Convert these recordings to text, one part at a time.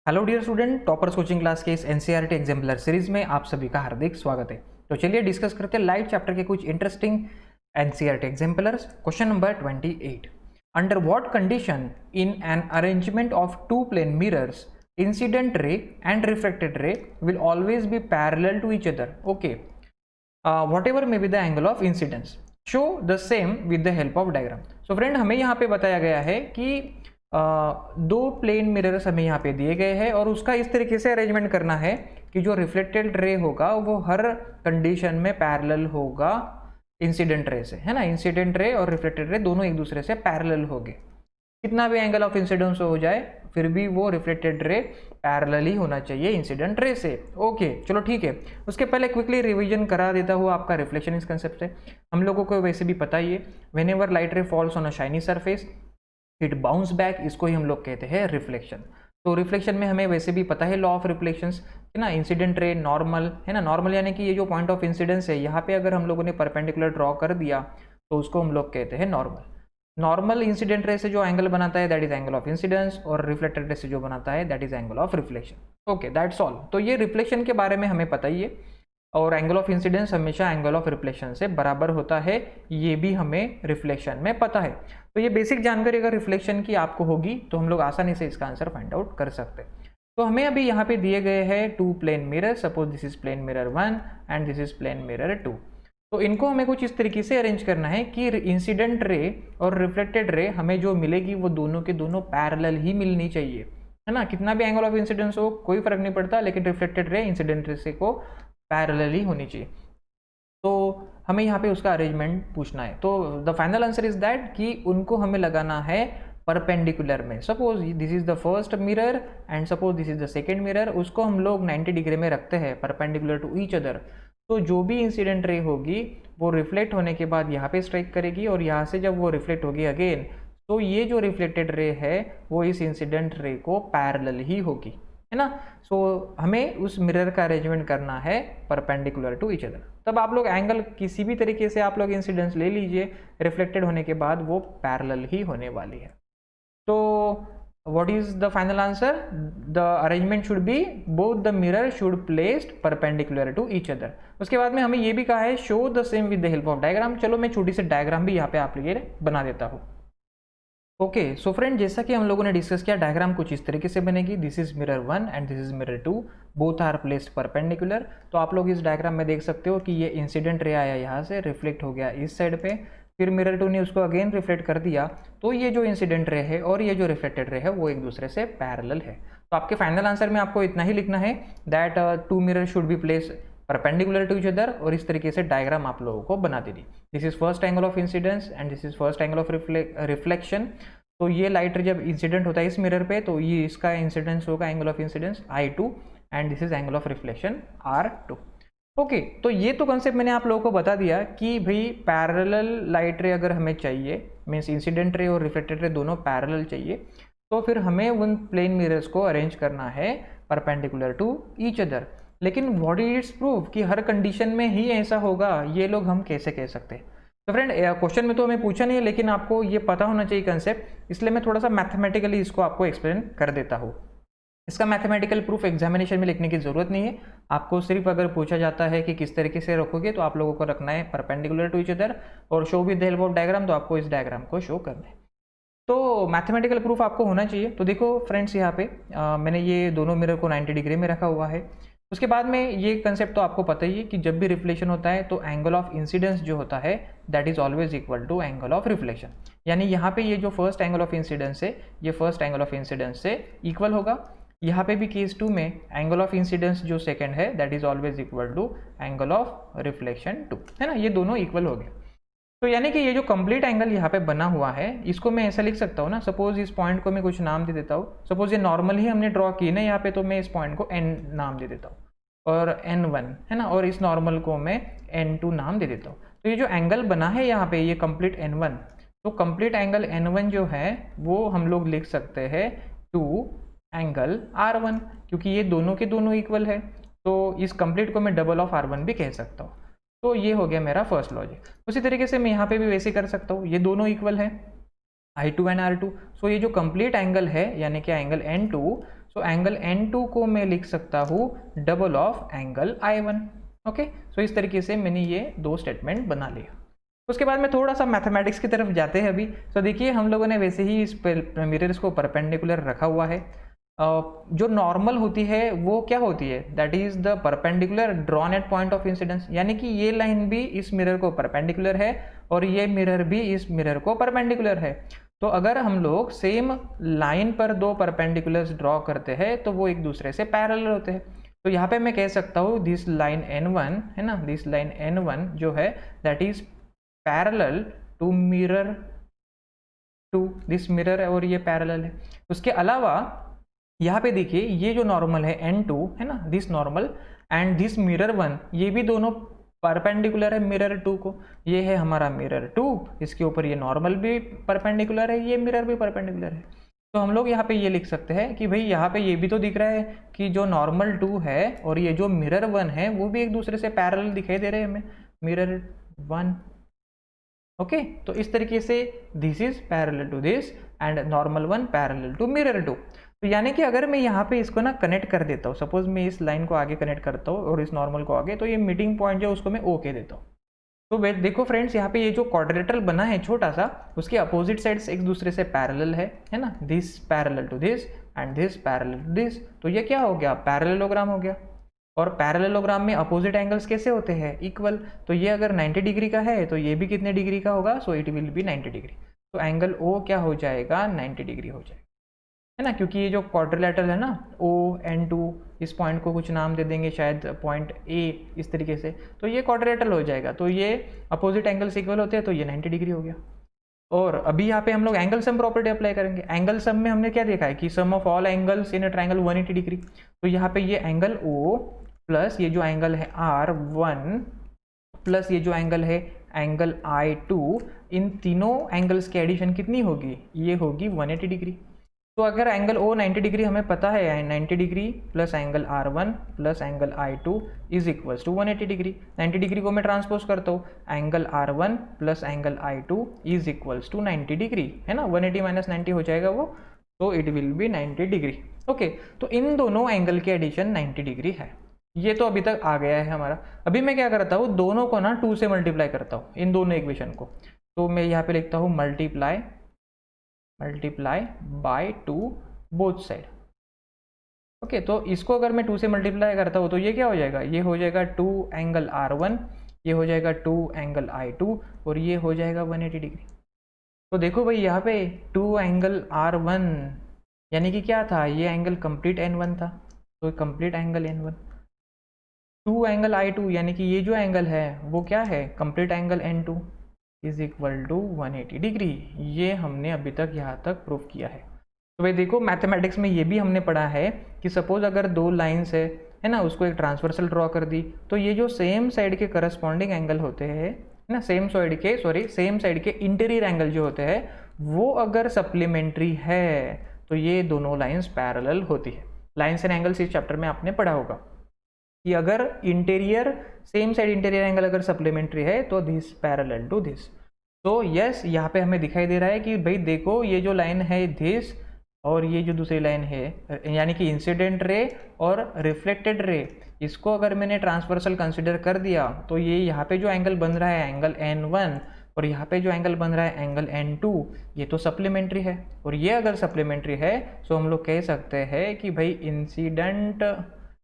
Hello dear student, toppers coaching class के इस NCERT exemplar series में आप सभी का हार्दिक स्वागत है। तो चलिए डिस्कस करते हैं लाइट चैप्टर के कुछ interesting NCERT exemplars. Question number 28, under what condition in an arrangement of two plane mirrors incident ray and reflected ray will always be parallel to each other, okay, whatever may be the angle of incidence, show the same with the help of diagram। so friend, हमें यहाँ पे बताया गया है कि दो plane mirrors हमें यहाँ पे दिए गए हैं और उसका इस तरीके से अरेंजमेंट करना है कि जो रिफ्लेक्टेड रे होगा वो हर कंडीशन में पैरेलल होगा इंसिडेंट रे से, है ना। इंसिडेंट रे और रिफ्लेक्टेड रे दोनों एक दूसरे से पैरेलल होंगे। कितना भी एंगल ऑफ इंसिडेंस हो जाए फिर भी वो रिफ्लेक्टेड रे पैरेलल ही होना चाहिए इंसिडेंट रे से। ओके, चलो ठीक है। उसके पहले क्विकली रिवीजन करा देता हूँ आपका रिफ्लेक्शन इस कंसेप्ट से। हम लोगों को वैसे भी पता ही है, वेन एवर लाइट रे falls on a shiny surface it bounce back, इसको ही हम लोग कहते हैं रिफ्लेक्शन। तो रिफ्लेक्शन में हमें वैसे भी पता है लॉ ऑफ रिफ्लेक्शंस, है ना। इंसिडेंट रे नॉर्मल, है ना। नॉर्मल यानी कि ये जो पॉइंट ऑफ इंसिडेंस है यहाँ पे अगर हम लोगों ने परपेंडिकुलर ड्रॉ कर दिया तो उसको हम लोग कहते हैं नॉर्मल। नॉर्मल इंसिडेंट रे से जो एंगल बनाता है that is angle of incidence, और रिफ्लेक्टेड रे से जो बनाता है that is angle of reflection. Okay, that's all. तो ये रिफ्लेक्शन के बारे में हमें पता ही है, और एंगल ऑफ इंसिडेंस हमेशा एंगल ऑफ रिफ्लेक्शन से बराबर होता है, ये भी हमें रिफ्लेक्शन में पता है। तो ये बेसिक जानकारी अगर रिफ्लेक्शन की आपको होगी तो हम लोग आसानी से इसका आंसर फाइंड आउट कर सकते हैं। तो हमें अभी यहाँ पे दिए गए हैं two plane mirror, suppose this is plane mirror 1 and this is plane mirror 2। तो इनको हमें कुछ इस तरीके से अरेंज करना है कि इंसिडेंट रे और रिफ्लेक्टेड रे हमें जो मिलेगी वो दोनों के दोनों पैरेलल ही मिलनी चाहिए, है ना। कितना भी एंगल ऑफ इंसिडेंस हो कोई फर्क नहीं पड़ता, लेकिन रिफ्लेक्टेड रे इंसिडेंट रे से को पैरेलल ही होनी चाहिए। तो हमें यहाँ पे उसका अरेंजमेंट पूछना है। तो the final answer is that कि उनको हमें लगाना है परपेंडिकुलर में। Suppose this is the first mirror and suppose this is the second mirror, उसको हम लोग 90 डिग्री में रखते हैं परपेंडिकुलर टू ईच अदर। तो जो भी इंसिडेंट रे होगी वो रिफ्लेक्ट होने के बाद यहाँ पे स्ट्राइक करेगी, और यहाँ से जब वो रिफ्लेक्ट होगी अगेन, तो ये जो रिफ्लेक्टेड रे है वो इस इंसिडेंट रे को पैरेलल ही होगी, है ना। सो हमें उस मिरर का अरेंजमेंट करना है परपेंडिकुलर टू ईच अदर। तब आप लोग एंगल किसी भी तरीके से आप लोग इंसिडेंस ले लीजिए, रिफ्लेक्टेड होने के बाद वो पैरेलल ही होने वाली है। तो what is the final answer? The arrangement should be both the mirror should placed perpendicular to each other। उसके बाद में हमें ये भी कहा है show the same with the help of diagram। चलो मैं छोटी सी डायग्राम भी यहाँ पे आप लिए बना देता हूँ। ओके, सो फ्रेंड, जैसा कि हम लोगों ने डिस्कस किया, डायग्राम कुछ इस तरीके से बनेगी। This is mirror 1 and this is mirror 2, both are placed perpendicular. तो आप लोग इस डायग्राम में देख सकते हो कि ये इंसिडेंट रे आया यहाँ से, रिफ्लेक्ट हो गया इस साइड पे, फिर मिरर 2 ने उसको अगेन रिफ्लेक्ट कर दिया। तो ये जो इंसिडेंट रे है और ये जो रिफ्लेक्टेड रे है वो एक दूसरे से पैरेलल है। तो आपके फाइनल आंसर में आपको इतना ही लिखना है that two mirror should be place perpendicular to each other, और इस तरीके से डायग्राम आप लोगों को बना देनी। This is first angle of incidence and this is first angle of reflection. तो ये लाइट रे जब इंसिडेंट होता है इस मिरर पे तो ये इसका इंसिडेंस होगा angle of incidence I2 and this is angle of reflection R2। Okay, तो ये तो कंसेप्ट मैंने आप लोगों को बता दिया कि भाई पैरेलल लाइट रे अगर हमें चाहिए, मीन्स इंसिडेंट रे और रिफ्लेक्टेड रे दोनों पैरेलल चाहिए, तो फिर हमें उन प्लेन मिरर्स को अरेंज करना है परपेंडिकुलर टू ईच अदर। लेकिन व्हाट इज इट्स प्रूफ कि हर कंडीशन में ही ऐसा होगा, ये लोग हम कैसे कह सकते हैं। तो फ्रेंड, क्वेश्चन में तो हमें पूछा नहीं है, लेकिन आपको ये पता होना चाहिए कंसेप्ट, इसलिए मैं थोड़ा सा मैथमेटिकली इसको आपको एक्सप्लेन कर देता हूँ। इसका मैथमेटिकल प्रूफ एग्जामिनेशन में लिखने की ज़रूरत नहीं है, आपको सिर्फ अगर पूछा जाता है कि किस तरीके से रखोगे तो आप लोगों को रखना है परपेंडिकुलर टू ईच अदर और show with the help of diagram, तो आपको इस डायग्राम को शो करना है। तो मैथमेटिकल प्रूफ आपको होना चाहिए। तो देखो फ्रेंड्स, यहाँ पे मैंने ये दोनों मिरर को 90 डिग्री में रखा हुआ है। उसके बाद में ये कंसेप्ट तो आपको पता ही है कि जब भी रिफ्लेक्शन होता है तो एंगल ऑफ इंसिडेंस जो होता है that is always equal to angle of reflection. यानी यहाँ पे ये जो फर्स्ट एंगल ऑफ इंसिडेंस है ये फर्स्ट एंगल ऑफ इंसिडेंस से इक्वल होगा। यहाँ पे भी केस 2 में एंगल ऑफ इंसिडेंस जो सेकंड है that is always equal to angle of reflection 2, है ना। ये दोनों इक्वल हो गए। तो यानी कि ये जो कंप्लीट एंगल यहाँ पे बना हुआ है इसको मैं ऐसा लिख सकता हूँ ना, सपोज इस पॉइंट को मैं कुछ नाम दे देता हूँ। सपोज ये नॉर्मल ही हमने ड्रॉ की ना यहाँ पे, तो मैं इस पॉइंट को n नाम दे देता हूँ और n1, है ना, और इस नॉर्मल को मैं n2 नाम दे देता हूँ। तो ये जो एंगल बना है यहाँ पे ये कंप्लीट n1, तो कंप्लीट एंगल n1 जो है वो हम लोग लिख सकते हैं टू एंगल R1, क्योंकि ये दोनों के दोनों इक्वल है। तो इस कंप्लीट को मैं डबल ऑफ R1 भी कह सकता हूँ। तो ये हो गया मेरा फर्स्ट लॉजिक। उसी तरीके से मैं यहाँ पे भी वैसे कर सकता हूँ, ये दोनों इक्वल है I2 एंड R2। सो ये जो कंप्लीट एंगल है यानी कि angle N2, so angle N2 को मैं लिख सकता हूँ double of angle I1। Okay, so इस तरीके से मैंने ये दो स्टेटमेंट बना लिया। उसके बाद में थोड़ा सा मैथमेटिक्स की तरफ जाते हैं अभी। तो देखिए हम लोगों ने वैसे ही इस मिरर्स को परपेंडिकुलर रखा हुआ है। जो नॉर्मल होती है वो क्या होती है, that is the perpendicular drawn at point of incidence, यानी कि ये लाइन भी इस मिरर को परपेंडिकुलर है और ये मिरर भी इस मिरर को परपेंडिकुलर है। तो अगर हम लोग सेम लाइन पर दो परपेंडिकुलर्स ड्रॉ करते हैं तो वो एक दूसरे से पैरेलल होते हैं। तो यहाँ पे मैं कह सकता हूँ दिस लाइन N1 है ना, दिस लाइन N1 जो है that is parallel to mirror to this mirror, और ये पैरेलल है। उसके अलावा यहाँ पे देखिए ये जो नॉर्मल है N2 है ना, this normal and this mirror 1, ये भी दोनों परपेंडिकुलर है मिरर 2 को। ये है हमारा मिरर 2, इसके ऊपर ये नॉर्मल भी परपेंडिकुलर है, ये मिरर भी परपेंडिकुलर है। तो हम लोग यहाँ पे ये लिख सकते हैं कि भाई यहाँ पे ये भी तो दिख रहा है कि जो नॉर्मल 2 है और ये जो मिरर 1 है वो भी एक दूसरे से पैरेलल दिखाई दे रहे हैं हमें, मिरर 1। ओके, तो इस तरीके से this is parallel to this and normal 1 parallel to mirror 2। तो यानी कि अगर मैं यहाँ पे इसको ना कनेक्ट कर देता हूँ, सपोज मैं इस लाइन को आगे कनेक्ट करता हूँ और इस नॉर्मल को आगे, तो ये मीटिंग पॉइंट जो उसको मैं ओ कह देता हूँ। तो देखो फ्रेंड्स यहाँ पे ये जो क्वाड्रिलेटरल बना है छोटा सा, उसके अपोजिट साइड्स एक दूसरे से पैरेलल है ना, this parallel to this and this parallel to this. तो ये क्या हो गया, पैरेललोग्राम हो गया। और पैरेललोग्राम में अपोजिट एंगल्स कैसे होते हैं, इक्वल। तो ये अगर 90 डिग्री का है तो ये भी कितने डिग्री का होगा, so it will be 90 degree. तो एंगल ओ क्या हो जाएगा, 90 डिग्री हो जाएगा, है ना, क्योंकि ये जो क्वाड्रिलेटरल है ना ON2, इस पॉइंट को कुछ नाम दे देंगे शायद पॉइंट A, इस तरीके से, तो ये क्वाड्रिलेटरल हो जाएगा। तो ये अपोजिट एंगल्स इक्वल होते हैं, तो ये 90 डिग्री हो गया। और अभी यहाँ पे हम लोग एंगल सम प्रॉपर्टी अप्लाई करेंगे। एंगल सम में हमने क्या देखा है कि sum of all angles in a triangle 180 degree. तो यहाँ पे ये एंगल O प्लस ये जो एंगल है R1 प्लस ये जो एंगल है एंगल I2, इन तीनों एंगल्स की एडिशन कितनी होगी, ये होगी 180 डिग्री। तो अगर एंगल O 90 डिग्री हमें पता है, 90 degree plus angle R1 plus angle I2 is equals to 180 degree. 90 degree को मैं ट्रांसपोज करता हूँ, angle R1 plus angle I2 is equals to 90 degree, है ना, 180 माइनस 90 हो जाएगा वो, तो it will be 90 degree. Okay, तो इन दोनों एंगल की एडिशन 90 डिग्री है। ये तो अभी तक आ गया है हमारा। अभी मैं क्या करता हूँ, दोनों को ना 2 से मल्टीप्लाई करता हूँ, इन दोनों इक्वेशन को। तो मैं यहाँ पे लिखता हूँ multiply by 2 both side. Okay, तो इसको अगर मैं 2 से मल्टीप्लाई करता हूँ तो ये क्या हो जाएगा, ये हो जाएगा 2 एंगल R1, ये हो जाएगा 2 एंगल I2 और ये हो जाएगा 180 डिग्री। तो देखो भाई यहाँ पे 2 एंगल R1 यानी कि क्या था, ये एंगल कंप्लीट N1 था, तो complete angle N1। 2 angle I2 यानी कि ये जो एंगल है वो क्या है, complete angle N2 is equal to 180 degree. ये हमने अभी तक यहाँ तक प्रूव किया है। तो भाई देखो मैथमेटिक्स में ये भी हमने पढ़ा है कि सपोज अगर दो लाइंस है ना, उसको एक ट्रांसवर्सल ड्रॉ कर दी, तो ये जो सेम साइड के करस्पॉन्डिंग एंगल होते हैं ना, सेम साइड के इंटीरियर एंगल जो होते हैं वो अगर सप्लीमेंट्री है तो ये दोनों लाइंस पैरेलल होती है। लाइंस एंड एंगल्स इस चैप्टर में आपने पढ़ा होगा कि अगर interior same side interior angle अगर सप्लीमेंट्री है तो दिस पैरेलल टू दिस। तो यस, यहाँ पे हमें दिखाई दे रहा है कि भाई देखो ये जो लाइन है दिस और ये जो दूसरी लाइन है यानी कि इंसिडेंट रे और रिफ्लेक्टेड रे, इसको अगर मैंने ट्रांसवर्सल कंसिडर कर दिया तो ये यहाँ पे जो एंगल बन रहा है एंगल N1 और यहाँ पे जो एंगल बन रहा है एंगल N2, ये तो सप्लीमेंट्री है। और ये अगर सप्लीमेंट्री है तो हम लोग कह सकते हैं कि भाई इंसिडेंट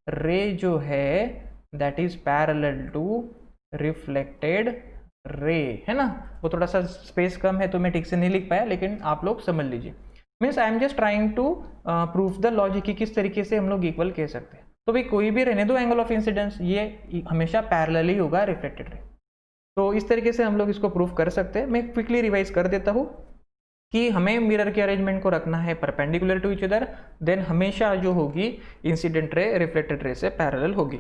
रे जो है that is parallel to reflected ray, है ना। वो थोड़ा सा स्पेस कम है तो मैं ठीक से नहीं लिख पाया, लेकिन आप लोग समझ लीजिए। Means I am just trying to proof the logic कि किस तरीके से हम लोग इक्वल कह सकते हैं। तो भाई कोई भी रहने दो एंगल ऑफ इंसिडेंस, ये हमेशा पैरेलल ही होगा रिफ्लेक्टेड रे। तो इस तरीके से हम लोग इसको प्रूफ कर सकते हैं। मैं क्विकली रिवाइज कर देता हूँ कि हमें मिरर के अरेंजमेंट को रखना है perpendicular to each other, then हमेशा जो होगी इंसिडेंट रे रिफ्लेक्टेड रे से पैरेलल होगी।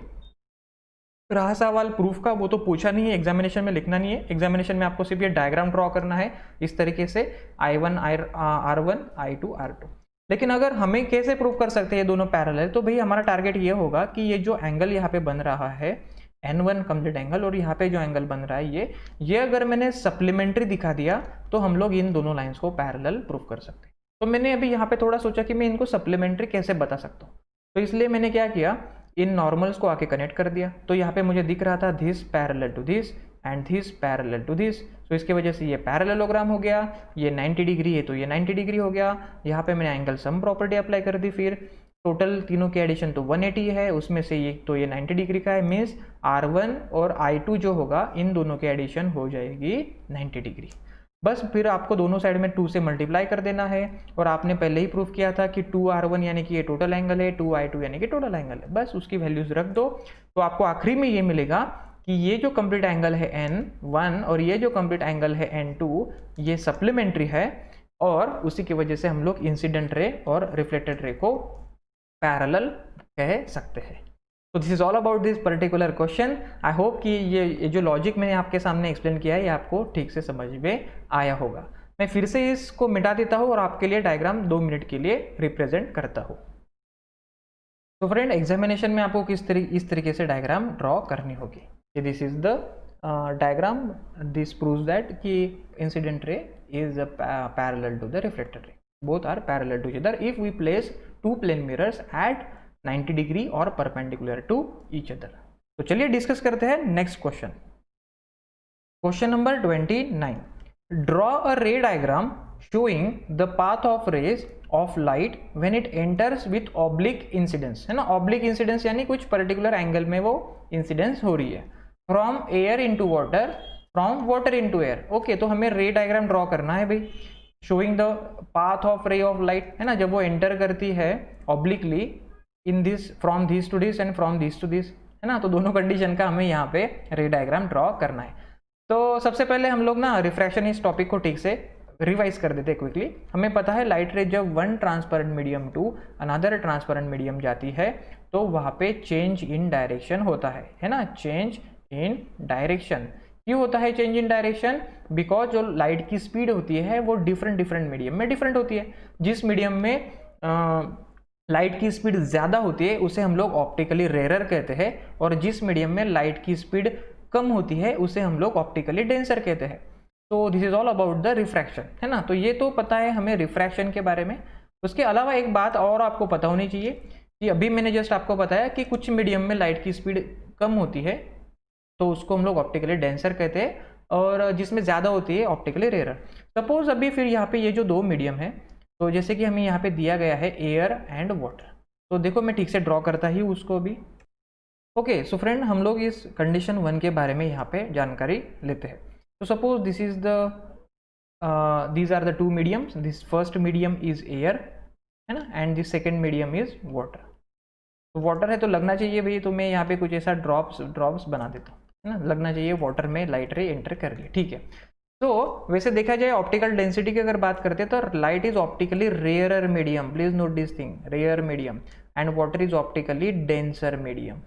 रहा सवाल प्रूफ का, वो तो पूछा नहीं है, एग्जामिनेशन में लिखना नहीं है। एग्जामिनेशन में आपको सिर्फ ये डायग्राम ड्रॉ करना है इस तरीके से I1 R1 I2 R2। लेकिन अगर हमें कैसे प्रूव कर सकते हैं ये दोनों पैरेलल, तो भाई हमारा टारगेट ये होगा कि ये जो एंगल यहाँ पे बन रहा है N1 कंप्लीट एंगल और यहाँ पे जो एंगल बन रहा है ये अगर मैंने सप्लीमेंट्री दिखा दिया तो हम लोग इन दोनों लाइंस को पैरेलल प्रूव कर सकते हैं। तो मैंने अभी यहाँ पे थोड़ा सोचा कि मैं इनको सप्लीमेंट्री कैसे बता सकता हूँ, तो इसलिए मैंने क्या किया, इन नॉर्मल्स को आके कनेक्ट कर दिया। तो यहाँ पे मुझे दिख रहा था this parallel to this and this parallel to this, तो इसकी वजह से ये पैरेललोग्राम हो गया, ये 90 डिग्री है तो ये 90 डिग्री हो गया। यहाँ पे मैंने एंगल सम प्रॉपर्टी अप्लाई कर दी, फिर टोटल तीनों के एडिशन तो 180 है, उसमें से ये तो ये 90 डिग्री का है, मीन्स R1 और I2 जो होगा इन दोनों के एडिशन हो जाएगी 90 डिग्री। बस फिर आपको दोनों साइड में 2 से मल्टीप्लाई कर देना है, और आपने पहले ही प्रूफ किया था कि 2R1 यानी कि ये टोटल एंगल है, 2I2 यानी कि टोटल एंगल है, बस उसकी वैल्यूज रख दो। तो आपको आखिरी में ये मिलेगा कि ये जो कंप्लीट एंगल है N1 और ये जो कंप्लीट एंगल है N2 ये सप्लीमेंट्री है, और उसी की वजह से हम लोग इंसिडेंट रे और रिफ्लेक्टेड रे को पैरेलल कह सकते हैं। तो this is all about this particular question. I hope कि ये जो लॉजिक मैंने आपके सामने एक्सप्लेन किया है ये आपको ठीक से समझ में आया होगा। मैं फिर से इसको मिटा देता हूँ और आपके लिए डायग्राम 2 मिनट के लिए रिप्रेजेंट करता हूँ। तो फ्रेंड, एग्जामिनेशन में आपको इस तरीके से डायग्राम ड्रॉ करनी होगी। This is the diagram, this proves that कि incident ray is parallel to the reflected ray, both are parallel to each other if we place 2 plane mirrors at 90 degree और perpendicular to each other. तो चलिए discuss करते हैं next question. Question number 29, draw a ray diagram showing the path of rays of light when it enters with oblique incidence, है ना। Oblique incidence यानी कुछ particular angle में वो इंसिडेंस हो रही है, from air into water, from water into air. Okay, तो हमें रे डायग्राम ड्रॉ करना है भाई, showing the path of ray of light, है ना, जब वो एंटर करती है obliquely in this, from this to this and from this to this, है ना। तो दोनों कंडीशन का हमें यहाँ पे रे डायग्राम ड्रॉ करना है। तो सबसे पहले हम लोग ना रिफ्रैक्शन इस टॉपिक को ठीक से रिवाइज कर देते हैं क्विकली। हमें पता है लाइट रे जब one transparent medium to another transparent medium जाती है तो वहाँ पे चेंज इन डायरेक्शन होता है ना, चेंज इन डायरेक्शन। क्यों होता है चेंज इन डायरेक्शन? बिकॉज जो लाइट की स्पीड होती है वो डिफरेंट मीडियम में डिफरेंट होती है। जिस मीडियम में लाइट की स्पीड ज़्यादा होती है उसे हम लोग ऑप्टिकली रेयर कहते हैं, और जिस मीडियम में लाइट की स्पीड कम होती है उसे हम लोग ऑप्टिकली डेंसर कहते हैं। तो this is all about the refraction, है ना। तो ये तो पता है हमें रिफ्रैक्शन के बारे में। उसके अलावा एक बात और आपको पता होनी चाहिए कि अभी मैंने जस्ट आपको बताया कि कुछ मीडियम में लाइट की स्पीड कम होती है तो उसको हम लोग ऑप्टिकली डेंसर कहते हैं, और जिसमें ज़्यादा होती है ऑप्टिकली रेयर। सपोज अभी फिर यहाँ पे ये जो 2 मीडियम है, तो जैसे कि हमें यहाँ पे दिया गया है एयर एंड वाटर, तो देखो मैं ठीक से ड्रॉ करता ही उसको भी। ओके, सो फ्रेंड, हम लोग इस कंडीशन 1 के बारे में यहाँ पे जानकारी लेते हैं। तो suppose this is the these are the 2 mediums, this first medium is air, है ना, and this second medium is water. तो वाटर है तो लगना चाहिए भाई, तो मैं यहाँ पे कुछ ऐसा ड्रॉप्स बना देता हूँ, है ना, लगना चाहिए वाटर में लाइट रे एंटर कर रही है, ठीक है। तो वैसे देखा जाए ऑप्टिकल डेंसिटी की अगर बात करते हैं तो light is optically rarer medium, please note this thing, rare medium, and water is optically denser medium.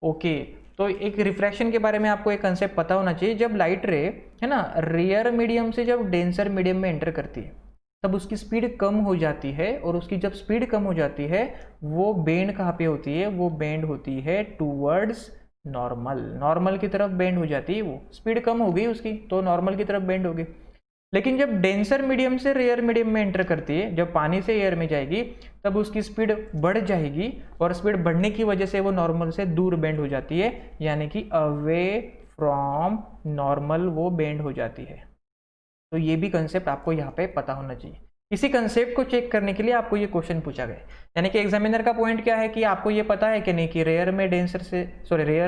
Okay, तो एक रिफ्रैक्शन के बारे में आपको एक कंसेप्ट पता होना चाहिए। जब लाइट रे, है ना, रेयर मीडियम से जब डेंसर मीडियम में एंटर करती है तब उसकी स्पीड कम हो जाती है, और उसकी जब स्पीड कम हो जाती है वो बेंड कहाँ पे होती है, वो बेंड होती है टूवर्ड्स नॉर्मल की तरफ बेंड हो जाती है। वो स्पीड कम हो गई उसकी तो नॉर्मल की तरफ बेंड हो गई। लेकिन जब डेंसर मीडियम से रेयर मीडियम में एंटर करती है, जब पानी से एयर में जाएगी तब उसकी स्पीड बढ़ जाएगी, और स्पीड बढ़ने की वजह से वो नॉर्मल से दूर बेंड हो जाती है, यानी कि अवे फ्रॉम नॉर्मल वो बेंड हो जाती है। तो ये भी कंसेप्ट आपको यहाँ पे पता होना चाहिए। इसी कंसेप्ट को चेक करने के लिए आपको ये क्वेश्चन पूछा गया, यानी कि एग्जामिनर का पॉइंट क्या है कि आपको ये पता है कि नहीं कि रेयर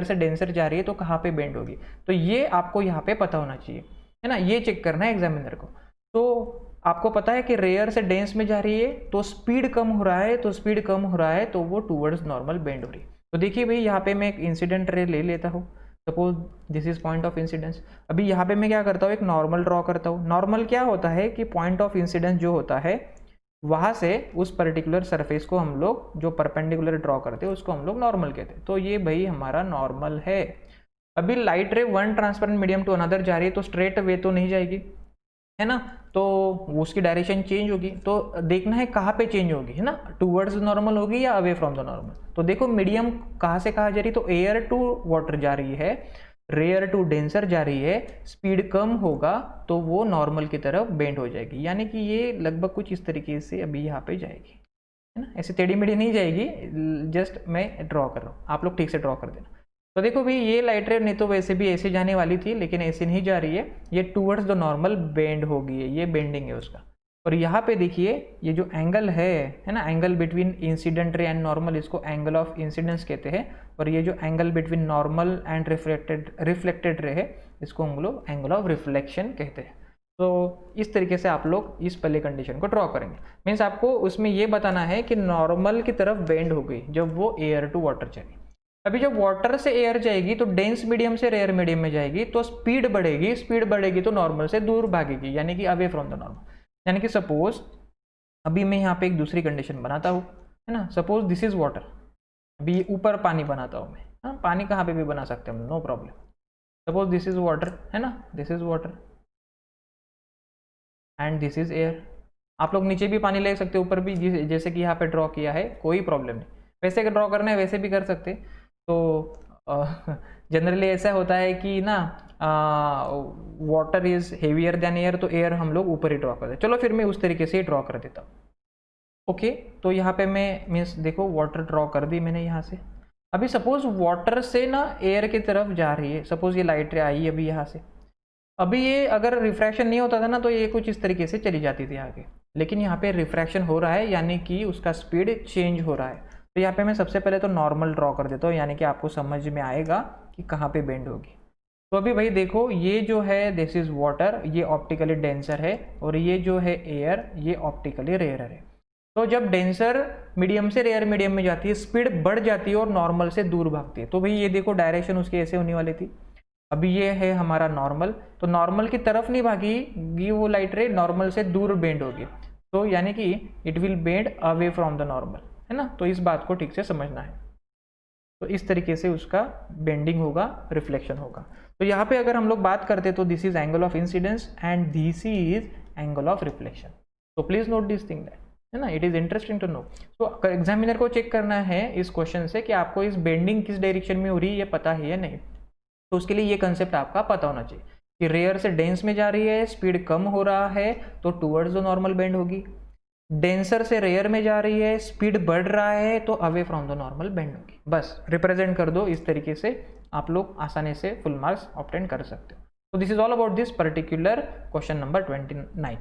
से डेंसर जा रही है तो कहाँ पे बेंड होगी, तो ये आपको यहाँ पे पता होना चाहिए, है ना, ये चेक करना है एग्जामिनर को। तो आपको पता है कि रेयर से डेंस में जा रही है तो स्पीड कम हो रहा है, तो वो टूवर्ड्स नॉर्मल बेंड हो रही है। तो देखिए भाई, यहाँ पे मैं एक इंसिडेंट रे ले लेता हूँ, suppose this is point of incidence. अभी यहाँ पे मैं क्या करता हूँ, एक नॉर्मल ड्रॉ करता हूँ। नॉर्मल क्या होता है कि पॉइंट ऑफ इंसिडेंस जो होता है वहाँ से उस पर्टिकुलर सरफेस को हम लोग जो परपेंडिकुलर ड्रॉ करते हैं उसको हम लोग नॉर्मल कहते हैं। तो ये भाई हमारा नॉर्मल है। अभी light ray one transparent medium to another जा रही है तो स्ट्रेट वे तो नहीं जाएगी, है ना, तो उसकी डायरेक्शन चेंज होगी। तो देखना है कहाँ पे चेंज होगी, है ना, टूवर्ड्स नॉर्मल होगी या अवे फ्रॉम द नॉर्मल। तो देखो मीडियम कहाँ से कहाँ जा रही है, तो एयर टू वाटर जा रही है, रेयर टू डेंसर जा रही है, स्पीड कम होगा तो वो नॉर्मल की तरफ बेंड हो जाएगी, यानी कि ये लगभग कुछ इस तरीके से अभी यहाँ पे जाएगी, है ना। ऐसे टेढ़ी मेढ़ी नहीं जाएगी, जस्ट मैं ड्रॉ कर रहा हूँ, आप लोग ठीक से ड्रॉ कर देना। तो देखो भाई ये लाइट रे नहीं तो वैसे भी ऐसे जाने वाली थी, लेकिन ऐसे नहीं जा रही है, ये टूवर्ड्स द नॉर्मल बेंड हो गई है, ये बेंडिंग है उसका। और यहाँ पे देखिए ये जो एंगल है ना, angle between incident ray and normal, इसको एंगल ऑफ इंसिडेंस कहते हैं। और ये जो angle between normal and reflected ray है, इसको हम लोग एंगल ऑफ रिफ्लेक्शन कहते हैं। तो इस तरीके से आप लोग इस पहले कंडीशन को ड्रॉ करेंगे। मीन्स आपको उसमें ये बताना है कि नॉर्मल की तरफ बेंड हो गई जब वो एयर टू वाटर चली। अभी जब वाटर से एयर जाएगी तो डेंस मीडियम से रेयर मीडियम में जाएगी, तो स्पीड बढ़ेगी, स्पीड बढ़ेगी तो नॉर्मल से दूर भागेगी, यानी कि अवे फ्रॉम द नॉर्मल। यानी कि सपोज अभी मैं यहाँ पे एक दूसरी कंडीशन बनाता हूँ, है ना। सपोज दिस इज वाटर, अभी ऊपर पानी बनाता हूँ मैं, हाँ पानी कहाँ पे भी बना सकते हैं हम, no problem. Suppose this is water, है ना, this is water and this is air. आप लोग नीचे भी पानी ले सकते हो, ऊपर भी, जैसे कि यहाँ पे ड्रॉ किया है, कोई प्रॉब्लम नहीं। वैसे अगर ड्रॉ करना है वैसे भी कर सकते। तो जनरली ऐसा होता है कि ना water is heavier than air, तो एयर हम लोग ऊपर ही ड्रॉ करते हैं। चलो फिर मैं उस तरीके से ही ड्रॉ कर देता हूँ। ओके, तो यहाँ पे मैं मीन्स देखो वाटर ड्रॉ कर दी मैंने यहाँ से। अभी सपोज वाटर से ना एयर की तरफ जा रही है, सपोज ये लाइट रे आई अभी यहाँ से। अभी ये अगर रिफ्रैक्शन नहीं होता था ना तो ये कुछ इस तरीके से चली जाती थी आगे, लेकिन यहाँ पे रिफ्रैक्शन हो रहा है, यानी कि उसका स्पीड चेंज हो रहा है। तो यहाँ पे मैं सबसे पहले तो नॉर्मल ड्रॉ कर देता हूँ, यानी कि आपको समझ में आएगा कि कहाँ पे बेंड होगी। तो अभी भाई देखो ये जो है दिस इज वाटर, ये ऑप्टिकली डेंसर है, और ये जो है एयर, ये ऑप्टिकली रेयरर है। तो जब डेंसर मीडियम से रेयर मीडियम में जाती है, स्पीड बढ़ जाती है और नॉर्मल से दूर भागती है। तो भाई ये देखो डायरेक्शन उसकी ऐसे होने वाली थी। अभी ये है हमारा नॉर्मल, तो नॉर्मल की तरफ नहीं भागेगी वो लाइट रे, नॉर्मल से दूर बेंड होगी। तो यानी कि it will bend away from the normal, है ना। तो इस बात को ठीक से समझना है। तो इस तरीके से उसका बेंडिंग होगा, रिफ्लेक्शन होगा। तो यहाँ पे अगर हम लोग बात करते तो this is angle of incidence and this is angle of reflection. तो please note this thing that, है ना, it is interesting to know. तो एग्जामिनर को चेक करना है इस क्वेश्चन से कि आपको इस बेंडिंग किस डायरेक्शन में हो रही है, ये पता है या नहीं। तो उसके लिए ये कंसेप्ट आपका पता होना चाहिए कि रेयर से डेंस में जा रही है, स्पीड कम हो रहा है तो टूवर्ड्स द नॉर्मल बेंड होगी। डेंसर से रेयर में जा रही है, स्पीड बढ़ रहा है तो away from the normal bend होगी। बस रिप्रेजेंट कर दो, इस तरीके से आप लोग आसानी से फुल मार्क्स ऑब्टेन कर सकते हो। तो this is all about this particular question number 29।